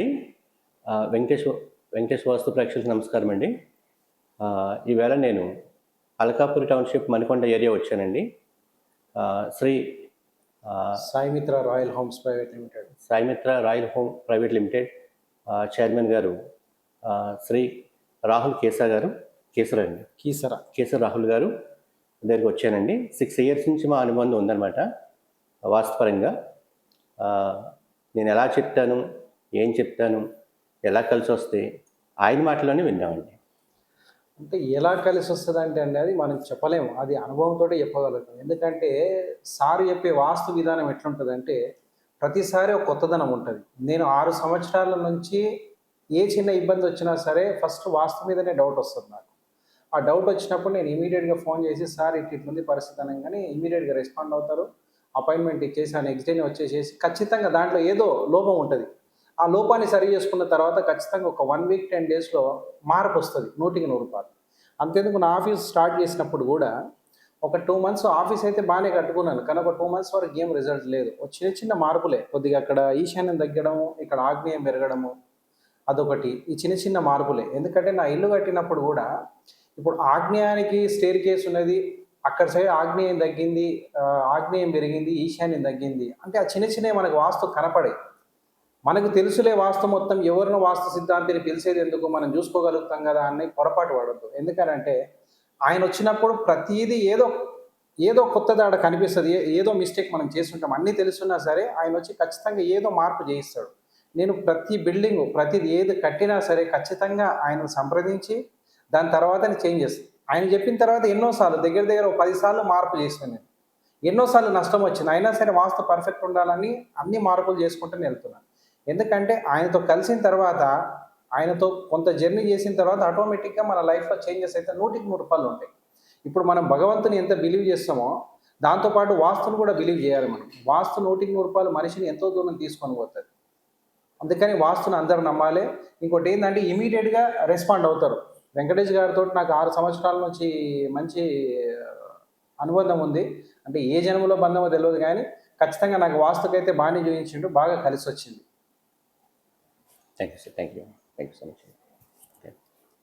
అండి. వెంకటేష్ వెంకటేష్ వాస్తు ప్రేక్షకులకు నమస్కారం అండి. ఈవేళ నేను అల్కాపురి టౌన్‌షిప్ మణికొండ ఏరియా వచ్చానండి. Shri Saimitra royal homes private limited. Saimitra royal home private limited chairman garu Shri Rahul కేసర Rahul గారు దగ్గరికి వచ్చానండి. 6 ఇయర్స్ నుంచి మా అనుబంధం ఉందన్నమాట వాస్తుపరంగా. నేను ఎలా చెప్తాను, ఏం చెప్తాను, ఎలా కలిసి వస్తే ఆయన మాటలోనే విందామండి. అంటే ఎలా కలిసి వస్తుందంటే అండి, అది మనం చెప్పలేము. అది అనుభవంతో చెప్పగలుగుతాం. ఎందుకంటే సార్ చెప్పే వాస్తు విధానం ఎట్లుంటుందంటే ప్రతిసారి ఒక కొత్తదనం ఉంటుంది. నేను 6 సంవత్సరాల నుంచి ఏ చిన్న ఇబ్బంది వచ్చినా సరే ఫస్ట్ వాస్తు మీదనే డౌట్ వస్తుంది నాకు. ఆ డౌట్ వచ్చినప్పుడు నేను ఇమీడియట్గా ఫోన్ చేసి సార్ ఇట్లుంది పరిస్థితి అనగానే ఇమీడియట్గా రెస్పాండ్ అవుతారు. అపాయింట్మెంట్ ఇచ్చేసి ఆ నెక్స్ట్ డేని వచ్చేసేసి ఖచ్చితంగా దాంట్లో ఏదో లోపం ఉంటుంది. ఆ లోపాన్ని సరి చేసుకున్న తర్వాత ఖచ్చితంగా ఒక 1 వీక్ 10 డేస్లో మార్పు వస్తుంది 100%. అంతేందుకు నా ఆఫీస్ స్టార్ట్ చేసినప్పుడు కూడా ఒక 2 మంత్స్ ఆఫీస్ అయితే బాగానే కట్టుకున్నాను, కానీ ఒక 2 మంత్స్ వరకు ఏం రిజల్ట్ లేదు. చిన్న చిన్న మార్పులే, కొద్దిగా అక్కడ ఈశాన్యం తగ్గడము, ఇక్కడ ఆగ్నేయం పెరగడము, అదొకటి. ఈ చిన్న చిన్న మార్పులే. ఎందుకంటే నా ఇల్లు కట్టినప్పుడు కూడా ఇప్పుడు ఆగ్నేయానికి స్టేర్ కేస్ ఉన్నది, అక్కడ సైడ్ ఆగ్నేయం తగ్గింది, ఆగ్నేయం పెరిగింది, ఈశాన్యం తగ్గింది. అంటే ఆ చిన్న చిన్నవి మనకు వాస్తు కనపడే. మనకు తెలుసులే వాస్తు మొత్తం, ఎవరినో వాస్తు సిద్ధాంతిని పిలిచేది ఎందుకు, మనం చూసుకోగలుగుతాం కదా అని పొరపాటు పడద్దు. ఎందుకనంటే ఆయన వచ్చినప్పుడు ప్రతిదీ ఏదో ఏదో కొత్తది ఆడ కనిపిస్తుంది, ఏదో మిస్టేక్ మనం చేస్తుంటాం. అన్నీ తెలుసున్నా సరే ఆయన వచ్చి ఖచ్చితంగా ఏదో మార్పు చేయిస్తాడు. నేను ప్రతి బిల్డింగు ప్రతిది ఏది కట్టినా సరే ఖచ్చితంగా ఆయనను సంప్రదించి దాని తర్వాతనే చేంజ్ చేస్తాను. ఆయన చెప్పిన తర్వాత ఎన్నోసార్లు దగ్గర దగ్గర 10 సార్లు మార్పు చేశాను నేను. ఎన్నోసార్లు నష్టం వచ్చింది, అయినా సరే వాస్తు పర్ఫెక్ట్ ఉండాలని అన్ని మార్పులు చేసుకుంటూనే వెళ్తున్నాను. ఎందుకంటే ఆయనతో కలిసిన తర్వాత, ఆయనతో కొంత జర్నీ చేసిన తర్వాత ఆటోమేటిక్గా మన లైఫ్లో చేంజెస్ అయితే 100% ఉంటాయి. ఇప్పుడు మనం భగవంతుని ఎంత బిలీవ్ చేస్తామో దాంతోపాటు వాస్తుని కూడా బిలీవ్ చేయాలి మనం. వాస్తు 100% మనిషిని ఎంతో దూరం తీసుకొని పోతుంది. అందుకని వాస్తుని అందరూ నమ్మాలి. ఇంకోటి ఏంటంటే ఇమీడియట్గా రెస్పాండ్ అవుతారు. వెంకటేష్ గారితో నాకు 6 సంవత్సరాల నుంచి మంచి అనుబంధం ఉంది. అంటే ఏ జన్మలో బంధమో తెలియదు, కానీ ఖచ్చితంగా నాకు వాస్తుకైతే బాగానే చూపించిండు, బాగా కలిసి వచ్చింది. Thank you sir. Thank you so much.